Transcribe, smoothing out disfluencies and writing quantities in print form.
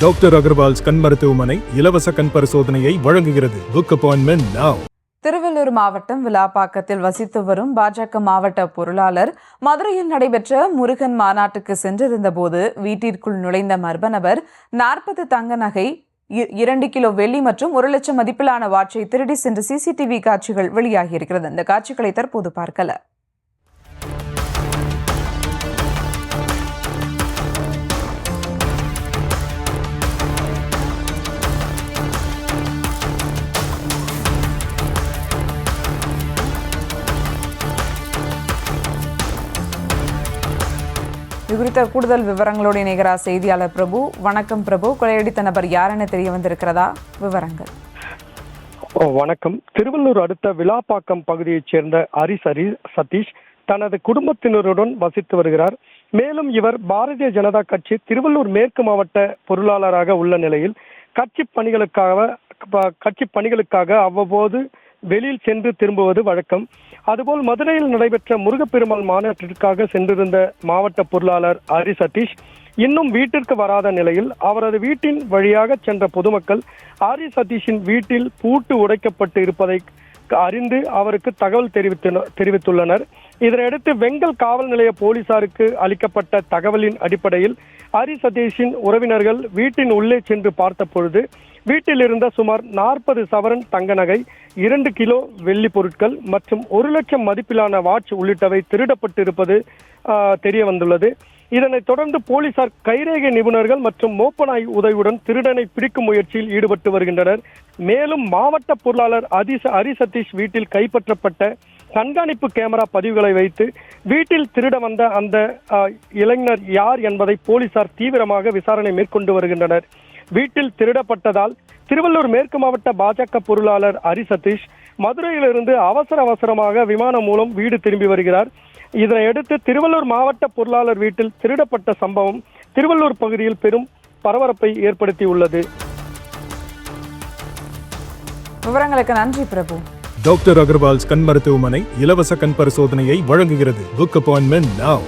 Doctor Agarwal's கண் மருத்துவமனை இலவச கண் பரிசோதனையை வழங்குகிறது. Book appointment now. திருவள்ளூர் மாவட்டம் விலாப்பாக்கத்தில் வசித்து வரும் பாஜக மாவட்ட பொருளாளர் மதுரையில் நடைபெற்ற முருகன் மாநாட்டுக்கு சென்றிருந்த போது வீட்டிற்குள் நுழைந்த மர்ம நபர் 40 தங்க நகை, 2 கிலோ வெள்ளி மற்றும் 1 லட்சம் மதிப்பிலான வாட்சை திருடி சென்ற சிசிடிவி காட்சிகள் வெளியாகியிருக்கிறது. இந்த காட்சிகளை தற்போது பார்க்கலாம். இது குறித்த கூடுதல் விவரங்களோடு இணைகிறார் செய்தியாளர் பிரபு. வணக்கம் பிரபு. கொள்ளையடித்த நபர் யாரென தெரிய வந்திருக்கிறதா? விவரங்கள். வணக்கம். திருவள்ளூர் அடுத்த விலாப்பாக்கம் பகுதியைச் சேர்ந்த சதீஷ் தனது குடும்பத்தினருடன் வசித்து வருகிறார். மேலும் இவர் பாரதிய ஜனதா கட்சி திருவள்ளூர் மேற்கு மாவட்ட பொருளாளராக உள்ள நிலையில் கட்சி பணிகளுக்காக அவ்வப்போது வெளியில் சென்று திரும்புவது வழக்கம். அதுபோல் மதுரையில் நடைபெற்ற முருகப்பெருமாள் மாநாட்டிற்காக சென்றிருந்த மாவட்ட பொருளாளர் சதீஷ் இன்னும் வீட்டிற்கு வராத நிலையில் அவரது வீட்டின் வழியாக சென்ற பொதுமக்கள் சதீஷின் வீட்டில் பூட்டு உடைக்கப்பட்டு இருப்பதை அறிந்து அவருக்கு தகவல் தெரிவித்துள்ளனர். இதனையடுத்து வெங்கல் காவல் நிலைய போலீசாருக்கு அளிக்கப்பட்ட தகவலின் அடிப்படையில் சதீஷின் உறவினர்கள் வீட்டின் உள்ளே சென்று பார்த்த பொழுது வீட்டில் இருந்த சுமார் 40 சவரன் தங்க நகை, 2 கிலோ வெள்ளி பொருட்கள் மற்றும் 1 லட்சம் மதிப்பிலான வாட்ச் உள்ளிட்டவை திருடப்பட்டிருப்பது தெரிய வந்துள்ளது. இதனைத் தொடர்ந்து போலீசார் கைரேகை நிபுணர்கள் மற்றும் மோப்பநாய் உதவியுடன் திருடனை பிடிக்கும் முயற்சியில் ஈடுபட்டு வருகின்றனர். மேலும் மாவட்ட பொருளாளர் சதீஷ் வீட்டில் கைப்பற்றப்பட்ட கண்காணிப்பு கேமரா பதிவுகளை வைத்து வீட்டில் திருட வந்த அந்த இளைஞர் யார் என்பதை போலீசார் தீவிரமாக விசாரணை மேற்கொண்டு வருகின்றனர். வீட்டில் திருடப்பட்டதால் திருவள்ளூர் மேற்கு மாவட்ட பாஜக பொருளாளர் சதீஷ் மதுரையிலிருந்து அவசரமாக விமானம் மூலம் வீடு திரும்பி வருகிறார். இதனையடுத்து திருவள்ளூர் மாவட்ட பொருளாளர் வீட்டில் திருடப்பட்ட சம்பவம் திருவள்ளூர் பகுதியில் பெரும் பரபரப்பை ஏற்படுத்தியுள்ளது. விவரங்களுக்கு நன்றி பிரபு. டாக்டர் அகர்வால்ஸ் கண் மருத்துவமனை இலவச கண் பரிசோதனையை வழங்குகிறது. Book appointment now.